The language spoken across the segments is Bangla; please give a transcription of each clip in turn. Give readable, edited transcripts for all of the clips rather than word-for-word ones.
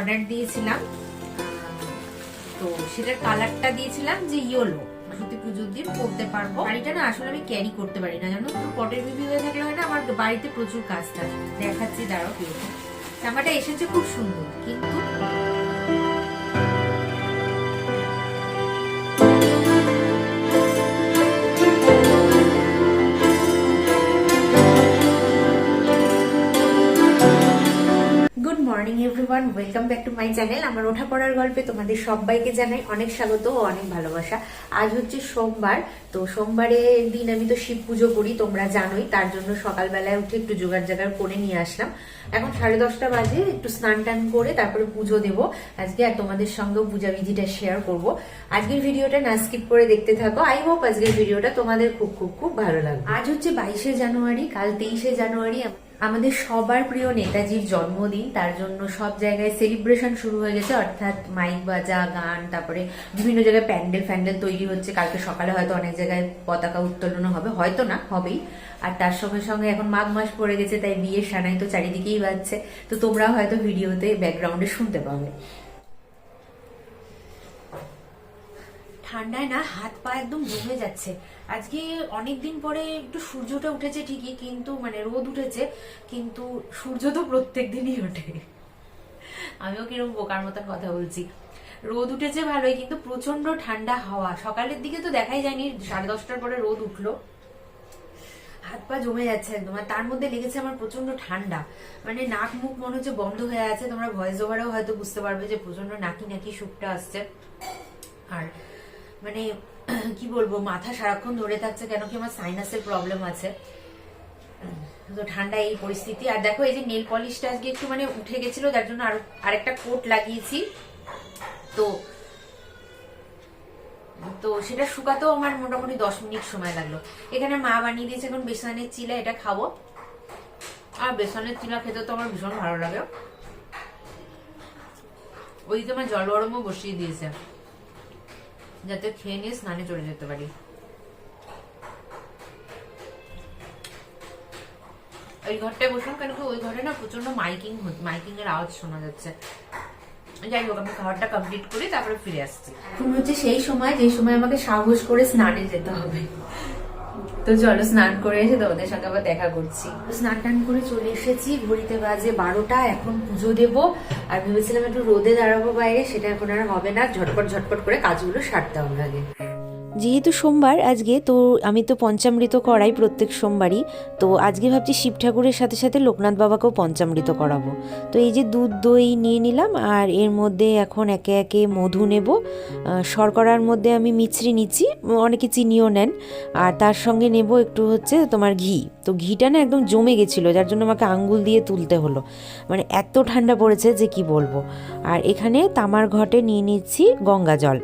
অর্ডার দিয়েছিলাম, তো সেটার কালারটা দিয়েছিলাম যে ইয়েলো, সত্যি পুজোর দিন পরতে পারবো। শাড়িটা না আসলে আমি ক্যারি করতে পারি না, জানো তো, পটের বেবি হয়ে থাকলে হয় না, আমার বাড়িতে প্রচুর কাজ থাকে। দেখাচ্ছি, দাঁড়াও। জামাটা এসেছে খুব সুন্দর, কিন্তু good morning everyone, welcome back to my channel. আমার ওঠা পড়ার গল্পে তোমাদের সবাইকে জানাই অনেক স্বাগত ও অনেক ভালোবাসা। আজ হচ্ছে সোমবার, তো সোমবারের দিন আমি তো শিব পুজো করি, তোমরা জানোই। তার জন্য সকালবেলায় উঠে একটু জোগাড় জাগাড় করে নিয়ে আসলাম। এখন 10:30 বাজে, একটু স্নান টান করে তারপরে পুজো দেবো আজকে, আর তোমাদের সঙ্গেও পূজাবিধিটা শেয়ার করব। আজকের ভিডিওটা না স্কিপ করে দেখতে থাকো। আই হোপ আজকের ভিডিওটা তোমাদের খুব খুব খুব ভালো লাগবে। আজ হচ্ছে 22শে জানুয়ারি, কাল 23শে জানুয়ারি আমাদের সবার প্রিয় নেতাজির জন্মদিন। তার জন্য সব জায়গায় সেলিব্রেশন শুরু হয়ে গেছে, অর্থাৎ মাইক বাজা, গান, তারপরে বিভিন্ন জায়গায় প্যান্ডেল তৈরি হচ্ছে। কালকে সকালে হয়তো অনেক জায়গায় পতাকা উত্তোলনও হবে, হয়তো না, হবেই। আর তার সঙ্গে সঙ্গে এখন মাঘ মাস পড়ে গেছে, তাই বিয়ের সানাই তো চারিদিকেই বাজছে। তো তোমরা হয়তো ভিডিওতে ব্যাকগ্রাউন্ডে শুনতে পাবে। ঠান্ডায় না হাত পা একদম জমে যাচ্ছে। আজকে অনেকদিন পরে একটু সূর্যটা উঠেছে ঠিকই, কিন্তু মানে রোদ উঠেছে, কিন্তু সূর্য তো প্রত্যেক দিনই ওঠে। আমিও কিরকম বোকার মতন কথা বলছি। রোদ উঠেছে ভালোই, কিন্তু প্রচন্ড ঠান্ডা হাওয়া। সকালের দিকে তো দেখাই যায়নি, 10:30টার পরে রোদ উঠলো। হাত পা জমে যাচ্ছে একদম, আর তার মধ্যে লেগেছে আমার প্রচন্ড ঠান্ডা। মানে নাক মুখ মনে হচ্ছে বন্ধ হয়ে আছে। তোমরা ভয়েস ওভারেও হয়তো বুঝতে পারবে যে প্রচন্ড নাকি নাকি সুপটা আসছে। আর মানে কি বলবো, মাথা সারাক্ষণ ধরে থাকছে, কেন কি আমার সাইনাসের প্রবলেম আছে। তো ঠান্ডা এই পরিস্থিতি। আর দেখো, এই যে নেল পলিশটা আজকে একটু মানে উঠে গেছিল, যার জন্য আরেকটা কোট লাগিয়েছি। তো তো সেটা শুকাতেও আমার মোটামুটি 10 মিনিট সময় লাগলো। এখানে মা বানিয়ে দিয়েছে এখন বেসনের চিলা, এটা খাবো। আর বেসনের চিলা খেতে তো আমার ভীষণ ভালো লাগে। ওইদিকে আমার জল গরমও বসিয়ে দিয়েছে, যাতে খেয়ে নিয়ে স্নানে চলে যেতে পারি। ওই ঘরটায় বসলাম কেন কি, ওই ঘরে না প্রচন্ড মাইকিং এর আওয়াজ শোনা যাচ্ছে। যাই হোক, আমি খাবারটা কমপ্লিট করি, তারপরে ফিরে আসছি। এখন হচ্ছে সেই সময় যে সময় আমাকে সাহস করে স্নানে যেতে হবে। তো চলো স্নান করে এসে তোমাদের সঙ্গে আবার দেখা করছি। স্নান টান করে চলে এসেছি, ঘড়িতে বাজে 12টা। এখন পুজো দেবো, আর ভেবেছিলাম একটু রোদে দাঁড়াবো বাইরে, সেটা এখন আর হবে না। ঝটপট করে কাজগুলো সারতে হবে আগে। যেহেতু সোমবার আজকে, তো আমি তো পঞ্চামৃত করাই প্রত্যেক সোমবারই। তো আজকে ভাবছি শিব ঠাকুরের সাথে সাথে লোকনাথ বাবাকেও পঞ্চামৃত করাবো। তো এই যে দুধ দই নিয়ে নিলাম, আর এর মধ্যে এখন একে একে মধু নেব। শর্করার মধ্যে আমি মিছরি নিচ্ছি, অনেকে চিনিও নেন। আর তার সঙ্গে নেব একটু হচ্ছে তোমার ঘি। তো ঘিটা না একদম জমে গেছিলো, যার জন্য আমাকে আঙ্গুল দিয়ে তুলতে হলো। মানে এত ঠান্ডা পড়েছে যে কি বলবো। আর এখানে তামার ঘটে নিয়ে নিচ্ছি গঙ্গা জল।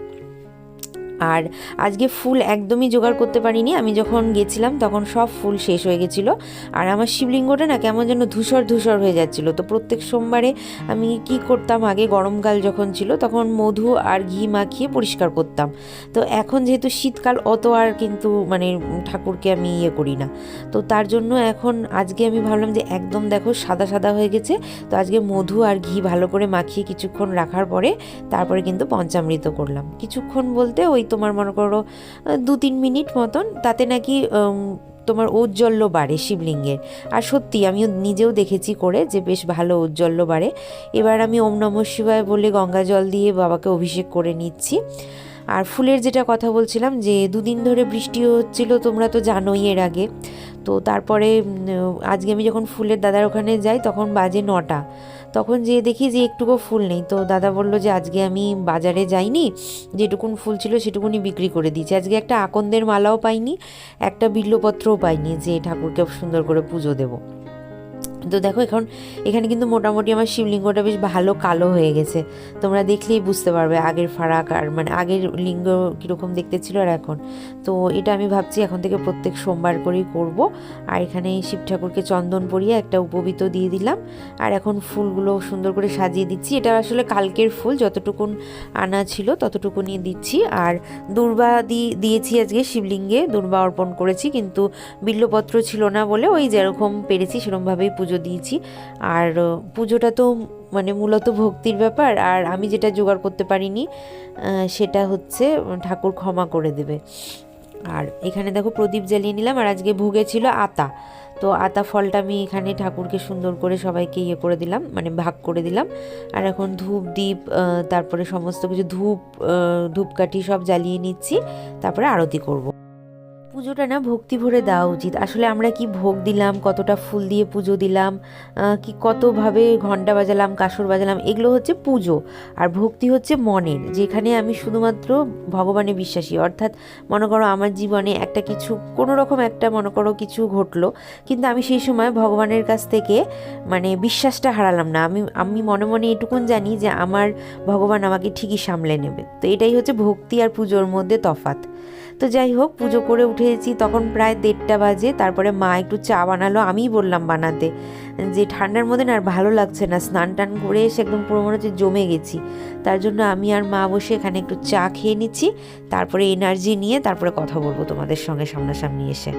আর আজকে ফুল একদমই জোগাড় করতে পারিনি, আমি যখন গেছিলাম তখন সব ফুল শেষ হয়ে গেছিলো। আর আমার শিবলিঙ্গটা না কেমন যেন ধূসর হয়ে যাচ্ছিলো। তো প্রত্যেক সোমবারে আমি কি করতাম, আগে গরমকাল যখন ছিল তখন মধু আর ঘি মাখিয়ে পরিষ্কার করতাম। তো এখন যেহেতু শীতকাল, অত আর কিন্তু মানে ঠাকুরকে আমি করি না। তো তার জন্য এখন আজকে আমি ভাবলাম যে একদম দেখো সাদা হয়ে গেছে। তো আজকে মধু আর ঘি ভালো করে মাখিয়ে কিছুক্ষণ রাখার পরে তারপরে কিন্তু পঞ্চামৃত করলাম। কিছুক্ষণ বলতে ওই তোমার মনে করো 2-3 মিনিট মতন, তাতে নাকি তোমার ঔজ্জ্বল্য বাড়ে শিবলিঙ্গের। আর সত্যি আমি নিজেও দেখেছি করে যে বেশ ভালো ঔজ্জ্বল্য বাড়ে। এবার আমি ওম নমঃ শিবায় বলে গঙ্গা জল দিয়ে বাবাকে অভিষেক করে নিচ্ছি। আর ফুলের যেটা কথা বলছিলাম, যে 2 দিন ধরে বৃষ্টি হচ্ছিল, তোমরা তো জানোই এর আগে। তো তারপরে আজকে আমি যখন ফুলের দাদার ওখানে যাই তখন বাজে 9টা। তখন যেয়ে দেখি যে একটুকু ফুল নেই। তো দাদা বললো যে আজকে আমি বাজারে যাইনি, যেটুকুন ফুল ছিল সেটুকুনি বিক্রি করে দিয়েছি। আজকে একটা আকন্দের মালাও পাইনি, একটা বিল্লপত্রও পাইনি যে ঠাকুরকে সুন্দর করে পুজো দেবো। তো দেখো এখানে কিন্তু মোটামুটি আমার শিবলিঙ্গটা বেশ ভালো কালো হয়ে গেছে। তোমরা দেখলেই বুঝতে পারবে আগের ফারাক, আর মানে আগের লিঙ্গ কীরকম দেখতে ছিল আর এখন। তো এটা আমি ভাবছি এখন থেকে প্রত্যেক সোমবার করেই করব। আর এখানে শিব ঠাকুরকে চন্দন পরিয়ে একটা উপবীত দিয়ে দিলাম। আর এখন ফুলগুলো সুন্দর করে সাজিয়ে দিচ্ছি। এটা আসলে কালকের ফুল, যতটুকুন আনা ছিল ততটুকু নিয়ে দিচ্ছি। আর দূর্বা দিয়েছি আজকে শিবলিঙ্গে, দূর্বা অর্পণ করেছি, কিন্তু বিল্লপত্র ছিল না বলে ওই যেরকম পেরেছি সেরকমভাবেই পুজো পুজো দিয়েছি। আর পুজোটা তো মানে মূলত ভক্তির ব্যাপার, আর আমি যেটা জোগাড় করতে পারিনি সেটা হচ্ছে ঠাকুর ক্ষমা করে দেবে। আর এখানে দেখো প্রদীপ জ্বালিয়ে নিলাম, আর আজকে ভোগে ছিল আতা, তো আতা ফলটা আমি এখানে ঠাকুরকে সুন্দর করে সবাইকে ইয়ে করে দিলাম, মানে ভাগ করে দিলাম। আর এখন ধূপ দ্বীপ তারপরে সমস্ত কিছু ধূপকাঠি সব জ্বালিয়ে নিচ্ছি, তারপরে আরতি করব। পুজোটা না ভক্তি ভরে দেওয়া উচিত। আসলে আমরা কি ভোগ দিলাম, কতটা ফুল দিয়ে পুজো দিলাম, কি কতভাবে ঘন্টা বাজালাম, কাসর বাজালাম, এগুলো হচ্ছে পুজো। আর ভক্তি হচ্ছে মনের, যেখানে আমি শুধুমাত্র ভগবানে বিশ্বাসী। অর্থাৎ মনে করো আমার জীবনে একটা কিছু কোনো রকম একটা মনে করো কিছু ঘটলো, কিন্তু আমি সেই সময় ভগবানের কাছ থেকে মানে বিশ্বাসটা হারালাম না। আমি মনে মনে এটুকুন জানি যে আমার ভগবান আমাকে ঠিকই সামলে নেবে। তো এটাই হচ্ছে ভক্তি আর পুজোর মধ্যে তফাৎ। তো যাই হোক, পুজো করে উঠেছি তখন প্রায় 1:30 বাজে। তারপরে মা একটু চা বানালো, আমিই বললাম বানাতে, যে ঠান্ডার মধ্যে না আর ভালো লাগছে না, স্নান টান করে এসে একদম পুরো মনে হচ্ছে জমে গেছি। তার জন্য আমি আর মা বসে এখানে একটু চা খেয়ে নিচ্ছি, তারপরে এনার্জি নিয়ে তারপরে কথা বলবো তোমাদের সঙ্গে সামনাসামনি এসে।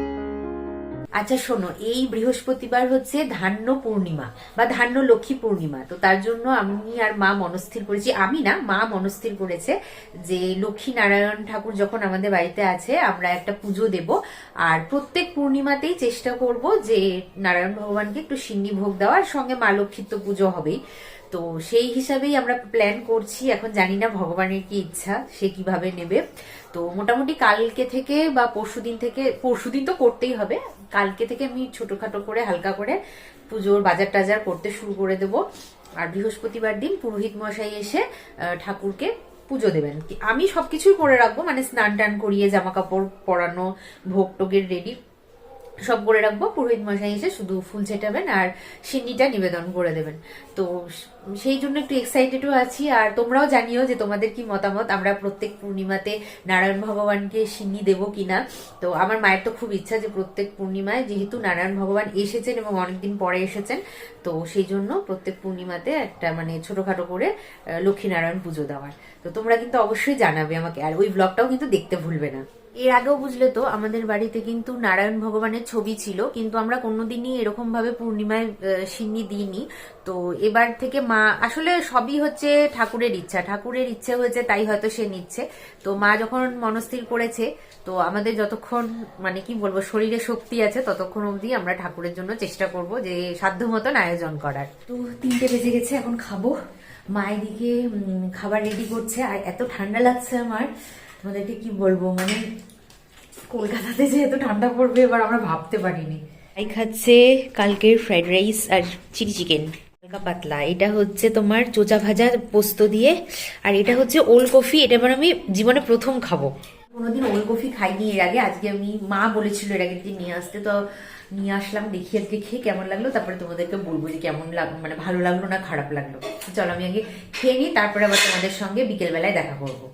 আচ্ছা শোনো, এই বৃহস্পতিবার হচ্ছে ধান্য পূর্ণিমা বা ধান্য লক্ষ্মী পূর্ণিমা। তো তার জন্য আমি আর মা মনস্থির করেছি, আমি না, মা মনস্থির করেছে যে লক্ষ্মী নারায়ণ ঠাকুর যখন আমাদের বাড়িতে আছে আমরা একটা পুজো দেব। আর প্রত্যেক পূর্ণিমাতেই চেষ্টা করব যে নারায়ণ ভগবানকে একটু সিন্নি ভোগ দেওয়ার, সঙ্গে মা লক্ষ্মীর তো পুজো হবেই। তো সেই হিসাবেই আমরা প্ল্যান করছি। এখন জানি না ভগবানের কি ইচ্ছা, সে কিভাবে নেবে। তো মোটামুটি কালকে থেকে বা পরশুদিন তো করতেই হবে, কালকে থেকে আমি ছোটখাটো করে হালকা করে পুজোর বাজার টাজার করতে শুরু করে দেব। আর বৃহস্পতিবার দিন পুরোহিত মশাই এসে ঠাকুরকে পুজো দেবেন। আমি সবকিছুই করে রাখবো, মানে স্নান টান করিয়ে জামা কাপড় পরানো, ভোগ টোগের রেডি সব করে রাখবো। পুরোহিত মশাই এসে শুধু ফুল ছেটাবেন আর সিন্নিটা নিবেদন করে দেবেন। তো সেই জন্য একটু এক্সাইটেডও আছি। আর তোমরাও জানিও যে তোমাদের কি মতামত, আমরা প্রত্যেক পূর্ণিমাতে নারায়ণ ভগবানকে সিন্নি দেবো কিনা। তো আমার মায়ের তো খুব ইচ্ছা যে প্রত্যেক পূর্ণিমায়, যেহেতু নারায়ণ ভগবান এসেছেন এবং অনেকদিন পরে এসেছেন, তো সেই জন্য প্রত্যেক পূর্ণিমাতে একটা মানে ছোটখাটো করে লক্ষ্মী নারায়ণ পুজো দেওয়ার। তো তোমরা কিন্তু অবশ্যই জানাবে আমাকে, আর ওই ব্লগটাও কিন্তু দেখতে ভুলবে না। এর আগেও বুঝলে তো আমাদের বাড়িতে কিন্তু নারায়ণ ভগবানের ছবি ছিল, কিন্তু আমরা কোনোদিনই এরকম ভাবে পূর্ণিমায় সিন্নি দিইনি। তো এবার থেকে মা, আসলে সবই হচ্ছে ঠাকুরের ইচ্ছা, ঠাকুরের ইচ্ছে হয়েছে তাই হয়তো সে নিচ্ছে। তো মা যখন মনস্থির করেছে, তো আমাদের যতক্ষণ মানে কি বলবো শরীরে শক্তি আছে ততক্ষণ অবধি আমরা ঠাকুরের জন্য চেষ্টা করব যে সাধ্য মতন আয়োজন করার। তো 3টে বেজে গেছে, এখন খাবো। মা এদিকে খাবার রেডি করছে, আর এত ঠান্ডা লাগছে আমার, তোমাদেরকে কি বলবো, মানে কলকাতাতে যে এত ঠান্ডা পড়বে এবার আমরা ভাবতে পারিনি। এই খাচ্ছে কালকের ফ্রাইড রাইস আর চিলি চিকেন, হালকা পাতলা। এটা হচ্ছে তোমার চোচা ভাজা পোস্ত দিয়ে, আর এটা হচ্ছে ওল কফি। এটা এবার আমি জীবনে প্রথম খাবো, কোনোদিন ওল কফি খাইনি এর আগে। আজকে আমি, মা বলেছিল এর আগের দিন নিয়ে আসতে, তো নিয়ে আসলাম। দেখি আজকে খেয়ে কেমন লাগলো, তারপরে তোমাদেরকে বলবো যে কেমন লাগলো, মানে ভালো লাগলো না খারাপ লাগলো। চলো আমি আগে খেয়ে নিই, তারপরে আবার তোমাদের সঙ্গে বিকেলবেলায় দেখা করবো।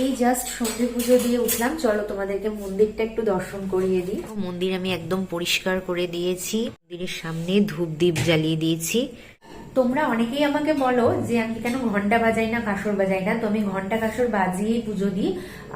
এই জাস্ট সন্ধে পুজো দিয়ে উঠলাম, চলো তোমাদেরকে মন্দিরটা একটু দর্শন করিয়ে দিই। মন্দির আমি একদম পরিষ্কার করে দিয়েছি, মন্দিরের সামনে ধূপ দ্বীপ জ্বালিয়ে দিয়েছি। তোমরা অনেকেই আমাকে বলো যে আমি কেন ঘন্টা বাজাই না, কাসর বাজাই না। তো আমি ঘন্টা কাসর বাজিয়েই পুজো দিই।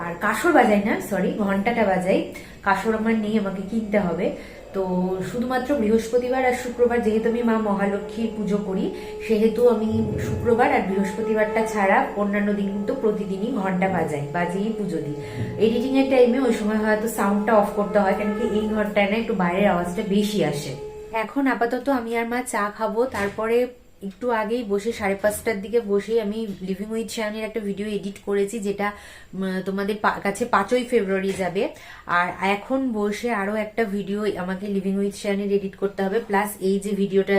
আর কাসর বাজাই না, সরি, ঘন্টাটা বাজাই। কাসর আমার নেই, আমাকে কিনতে হবে। তো শুধুমাত্র বৃহস্পতিবার আর শুক্রবার, যেহেতু আমি মা মহালক্ষ্মীর পুজো করি, সেহেতু আমি শুক্রবার আর বৃহস্পতিবারটা ছাড়া অন্যান্য দিন কিন্তু প্রতিদিনই ঘন্টা বাজিয়েই পুজো দিই। এডিটিং এর টাইমে ওই সময় হয়তো সাউন্ডটা অফ করতে হয়, কেন কি এই ঘরটায় না একটু বাইরের আওয়াজটা বেশি আসে। এখন আপাতত আমি আর মা চা খাবো, তারপরে একটু আগেই বসে 5:30টার দিকে বসে আমি লিভিং উইথ শায়নের একটা ভিডিও এডিট করেছি, যেটা তোমাদের কাছে 5ই ফেব্রুয়ারি যাবে। আর এখন বসে আরো একটা ভিডিও আমাকে লিভিং উইথ শায়নের এডিট করতে হবে, প্লাস এই যে ভিডিওটা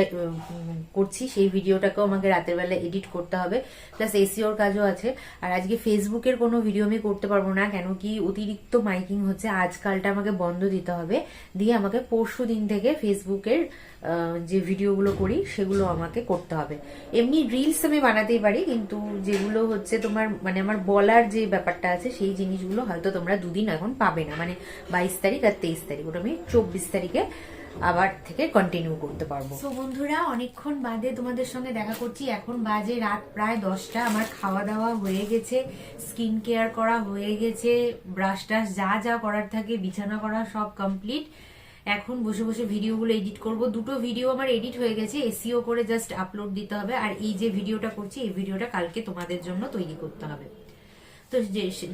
করছি সেই ভিডিওটাকেও আমাকে রাতের বেলা এডিট করতে হবে, প্লাস এসিওর কাজও আছে। আর আজকে ফেসবুকের কোনো ভিডিও আমি করতে পারবো না, কেন কি অতিরিক্ত মাইকিং হচ্ছে। আজকালটা আমাকে বন্ধ দিতে হবে, দিয়ে আমাকে পরশু দিন থেকে ফেসবুকের যে ভিডিওগুলো করি সেগুলো আমাকে করতে হবে। এমনি রিলস আমি বানাতেই পারি, কিন্তু যেগুলো হচ্ছে তোমার মানে আমার বলার যে ব্যাপারটা আছে সেই জিনিসগুলো হয়তো তোমরা দুদিন এখন পাবে না, মানে 22 তারিখ আর 23 তারিখ, ওটা আমি 24 তারিখে আবার থেকে কন্টিনিউ করতে পারবো। তো বন্ধুরা, অনেকক্ষণ বাদে তোমাদের সঙ্গে দেখা করছি। এখন বাজে রাত প্রায় 10টা। আমার খাওয়া দাওয়া হয়ে গেছে, স্কিন কেয়ার করা হয়ে গেছে, ব্রাশ টাশ যা যা করার থাকে, বিছানা করা সব কমপ্লিট। এখন বসে বসে ভিডিওগুলো এডিট করব। দুটো ভিডিও আমার এডিট হয়ে গেছে, এসইও করে জাস্ট আপলোড দিতে হবে। আর এই যে ভিডিওটা করছি, এই ভিডিওটা কালকে তোমাদের জন্য তৈরি করতে হবে। তো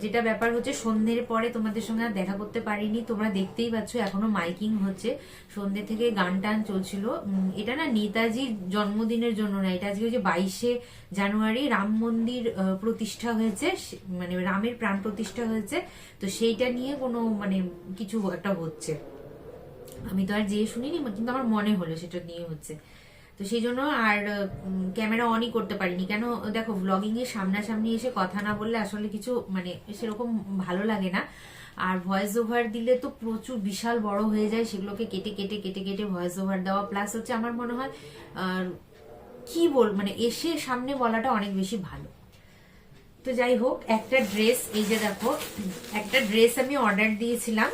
যেটা ব্যাপার হচ্ছে, সন্ধ্যের পরে তোমাদের সঙ্গে আর দেখা করতে পারিনি, তোমরা দেখতেই পাচ্ছ এখনো মাইকিং হচ্ছে, সন্ধ্যে থেকে গান টান চলছিল। এটা না নেতাজির জন্মদিনের জন্য না, এটা আজকে হচ্ছে 22শে জানুয়ারি রাম মন্দির প্রতিষ্ঠা হয়েছে, মানে রামের প্রাণ প্রতিষ্ঠা হয়েছে। তো সেইটা নিয়ে কোনো মানে কিছু একটা হচ্ছে, আমি তো আর যেয়ে শুনিনি, কিন্তু আমার মনে হলো সেটা নিয়ে হচ্ছে। তো সেই জন্য আর ক্যামেরা অনই করতে পারিনি। কেন দেখো, ব্লগিং এর সামনাসামনি এসে কথা না বললে আসলে কিছু মানে সেরকম ভালো লাগে না। আর ভয়েস ওভার দিলে তো প্রচুর বিশাল বড় হয়ে যায়, সেগুলোকে কেটে কেটে কেটে কেটে ভয়েস ওভার দেওয়া, প্লাস হচ্ছে আমার মনে হয় কি বল মানে এসে সামনে বলাটা অনেক বেশি ভালো। তো যাই হোক, একটা ড্রেস, এই যে দেখো, একটা ড্রেস আমি অর্ডার দিয়েছিলাম,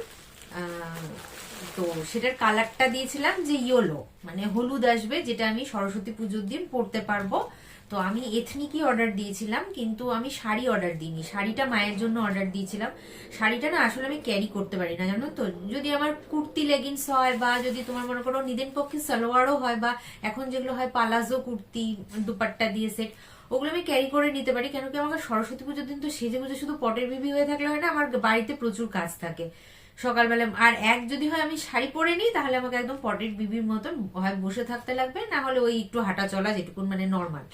তো সেটার কালারটা দিয়েছিলাম যে ইয়েলো, মানে হলুদ আসবে, যেটা আমি সরস্বতী পুজোর দিন পরতে পারবো। তো আমি এথনিকই অর্ডার দিয়েছিলাম, কিন্তু আমি শাড়ি অর্ডার দিইনি, শাড়িটা মায়ের জন্য অর্ডার দিয়েছিলাম। শাড়িটা না আসলে আমি ক্যারি করতে পারি না, জানো তো। যদি আমার কুর্তি লেগিংস হয়, বা যদি তোমার মনে করো নিদেন পক্ষে সালোয়ারও হয়, বা এখন যেগুলো হয় পালাজো কুর্তি দুপাট্টা দিয়ে সেট, ওগুলো আমি ক্যারি করে নিতে পারি। কেন কি আমাকে সরস্বতী পুজোর দিন তো সেজে গুজে শুধু পটের বিবি হয়ে থাকলে হয় না, আমার বাড়িতে প্রচুর কাজ থাকে সকালবেলা। আর যদি হয় আমি শাড়ি পরে নিই, তাহলে আমাকে একদম পটের বিবির মতন হয় বসে থাকতে লাগবে, না হলে ওই একটু হাঁটা চলা যেটুকুন মানে নর্মাল,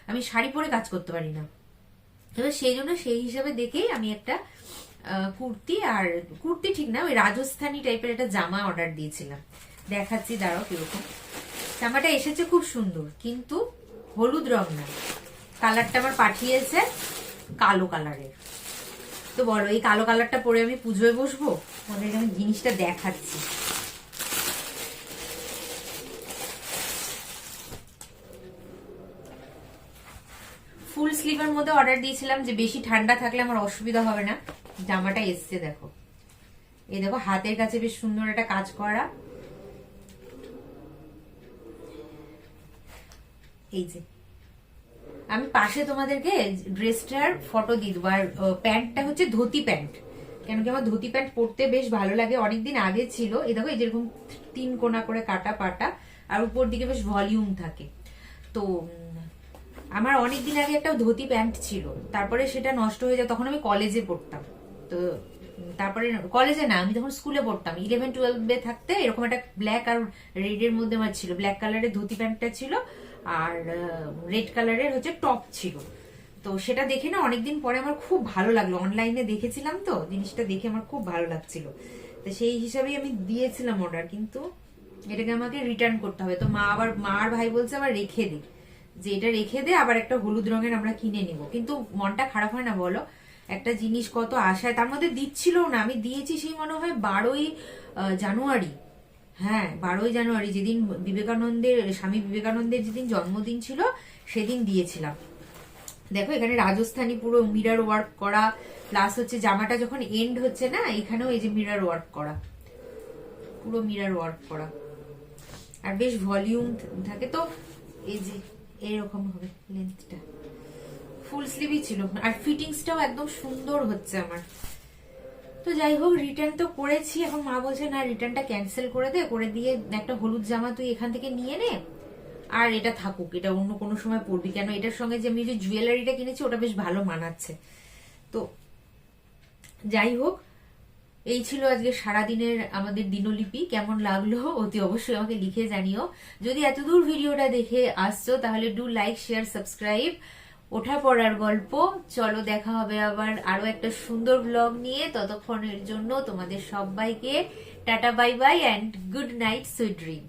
আমি শাড়ি পরে কাজ করতে পারি না। এবার সেই জন্য সেই হিসাবে দেখেই আমি একটা কুর্তি, আর কুর্তি ঠিক না, ওই রাজস্থানী টাইপের একটা জামা অর্ডার দিয়েছিলাম। দেখাচ্ছি, দাঁড়াও কিরকম। জামাটা এসেছে খুব সুন্দর, কিন্তু হলুদ রং না, কালারটা আমার পাঠিয়েছে কালো কালারের। তো বলো, এই কালো কালারটা পরে আমি পুজোয় বসবো? তোমাদের আমি জিনিসটা দেখাচ্ছি। ফুল স্লিভের মধ্যে অর্ডার দিয়েছিলাম, যে বেশি ঠান্ডা থাকলে আমার অসুবিধা হবে না। জামাটা এসছে দেখো, এই দেখো হাতের কাছে বেশ সুন্দর একটা কাজ করা, এই যে। আমি পাশে তোমাদেরকে ড্রেসটার ফটো দিয়ে দেবো। আর প্যান্টটা হচ্ছে ধুতি প্যান্ট, কেন কি আমার ধুতি প্যান্ট পরতে বেশ ভালো লাগে, অনেকদিন আগে ছিল। এই দেখো, এই যেরকম 3 কোনা করে কাটা পাটা, আর উপর দিকে বেশ ভলিউম থাকে। তো আমার অনেকদিন আগে একটা ধুতি প্যান্ট ছিল, তারপরে সেটা নষ্ট হয়ে যায়, তখন আমি কলেজে পড়তাম। তো তারপরে কলেজে না, আমি তখন স্কুলে পড়তাম, 11-12 থাকতে এরকম একটা ব্ল্যাক আর রেড এর মধ্যে আমার ছিল, ব্ল্যাক কালারের ধুতি প্যান্টটা ছিল, আর রেড কালারের হচ্ছে টপ ছিল। তো সেটা দেখে না অনেকদিন পরে আমার খুব ভালো লাগলো, অনলাইনে দেখেছিলাম তো জিনিসটা দেখে আমার খুব ভালো লাগছিল। তো সেই হিসাবেই আমি দিয়েছিলাম অর্ডার, কিন্তু এটাকে আমাকে রিটার্ন করতে হবে। তো মা আর ভাই বলছে আবার রেখে দে, যে এটা রেখে দে, আবার একটা হলুদ রঙের আমরা কিনে নিব। কিন্তু মনটা খারাপ হয় না বলো, একটা জিনিস কত আশায়, তার মধ্যে দিচ্ছিল না, আমি দিয়েছি সেই মনে হয় 12ই জানুয়ারি, হ্যাঁ 12ই জানুয়ারি, যেদিন স্বামী বিবেকানন্দের যেদিন জন্মদিন ছিল সেদিন দিয়েছিলাম। দেখো এখানে রাজস্থানী পুরো মিরর ওয়ার্ক করা, প্লাস হচ্ছে জামাটা যখন এন্ড হচ্ছে না, এখানেও এই যে মিরর ওয়ার্ক করা, পুরো মিরর ওয়ার্ক করা, আর বেশ ভলিউম থাকে। তো এই যে এরকম হবে লেন্থটা, ফুল স্লিভই ছিল, আর ফিটিংসটাও একদম সুন্দর হচ্ছে আমার। তো যাই হোক, রিটার্ন তো করেছি, এখন মা বলছে না রিটার্নটা ক্যান্সেল করে দে, করে দিয়ে একটা হলুদ জামা তুই এখান থেকে নিয়ে নে, আর এটা থাকুক, এটা অন্য কোনো সময় পরবি, কেন এটার সঙ্গে যে আমি যে জুয়েলারিটা কিনেছি ওটা বেশ ভালো মানাচ্ছে। তো যাই হোক, এই ছিল আজকে সারাদিনের আমাদের দিনলিপি। কেমন লাগলো অতি অবশ্যই আমাকে লিখে জানিও। যদি এতদূর ভিডিওটা দেখে আসছো, তাহলে ডু লাইক, শেয়ার, সাবস্ক্রাইব। ওঠা পড়ার গল্প, চলো দেখা হবে আবার আরো একটা সুন্দর ব্লগ নিয়ে। ততক্ষণের জন্য তোমাদের সবাইকে tata, bye bye, and good night, sweet dream.